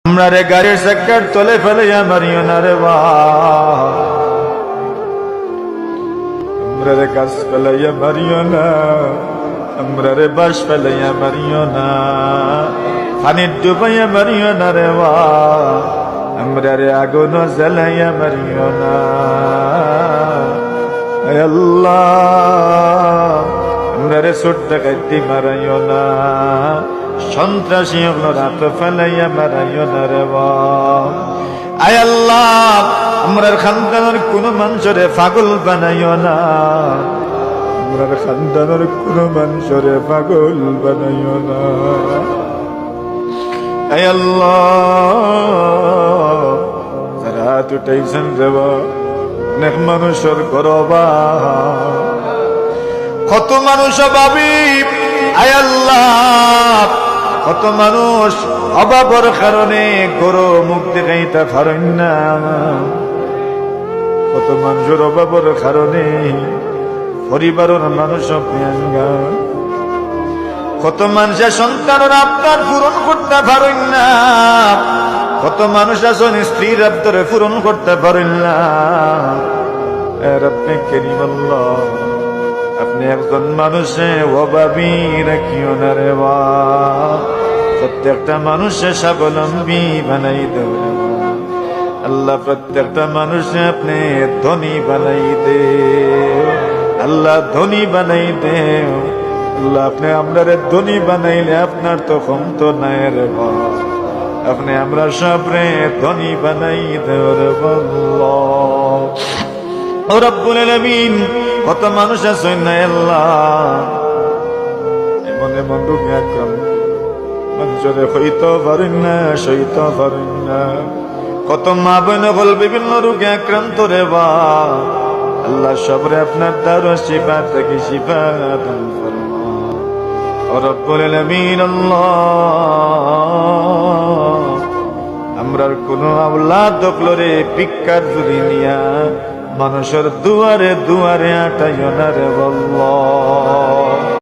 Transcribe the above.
আমরা রে গাড়ির চাকার তলে ফেলাইয়া মারিও না রে বাপ, আমরা রে গাছ ফেলাইয়া মারিও না, আমরা রে বাস ফেলাইয়া মারিও না, পানির ডুবাইয়া মারিও না রে বাপ, আমরা রে আগুন জ্বালাইয়া মারিও না। আয় আল্লাহ, আমরা রে ছোট ডাকাইতি মারাইও না, সন্ত্রাসী রাত ফেলাইয়া মারাইও না রে বাপ। আয় আল্লাহ, আমরার খানদানের কোন মানুষরে পাগল বানাইও না, আমরার খানদানের কোন মানুষরে পাগল বানাইও না। আয় আল্লাহ, যারা হাত উঠাইছেন রে বাপ, অনেক মানুষের গরবা, কত মানুষ ভাবি আয় আল্লাহ, কত মানুষ অভাবের কারণে গরু মুখ দেখাইতে পারেন না, কত মানুষের অভাবের কারণে পরিবারের মানুষ প্রিয়াঙ্গা, কত মানুষের সন্তানের আবদার পূরণ করতে পারেন না, কত মানুষ আছেন স্ত্রীর আবদার পূরণ করতে পারেন না। রব্বে কারীম আল্লাহ, আপনি একজন মানুষে অভাবী রাখিও না রে বাপ, প্রত্যেকটা মানুষে স্বাবলম্বী বানাই দেও রে বাপ। আল্লাহ, প্রত্যেকটা মানুষে আপনি ধনী বানাই দে, আল্লাহ ধনী বানাই দে। আল্লাহ, আপনি আমরা ধনী বানাইলে আপনার তো ক্ষমতা নাই রে বাপ, আপনি আমরা সবরে ধনী বানাই দেও রে আল্লাহ। ও রব্বুল আলামিন, কত মানুষ আছে না আল্লাহ, এমন এমন রোগে আক্রান্ত, মানুষরে হইতে পারেন না, সইতে পারেন না, কত মা বোন হল বিভিন্ন রোগে আক্রান্ত রে বাপ। আল্লাহ, সবরে আপনার দ্বারা শিফা থেকে শিফা দান ফরমাও। ও রব্বুল আলামিন আল্লাহ, আমরার কোন আওলাদ দকলরে ভিক্ষার জুড়ি নিয়া মানুষের দুয়ারে দুয়ারে আটাইও না রে আল্লাহ।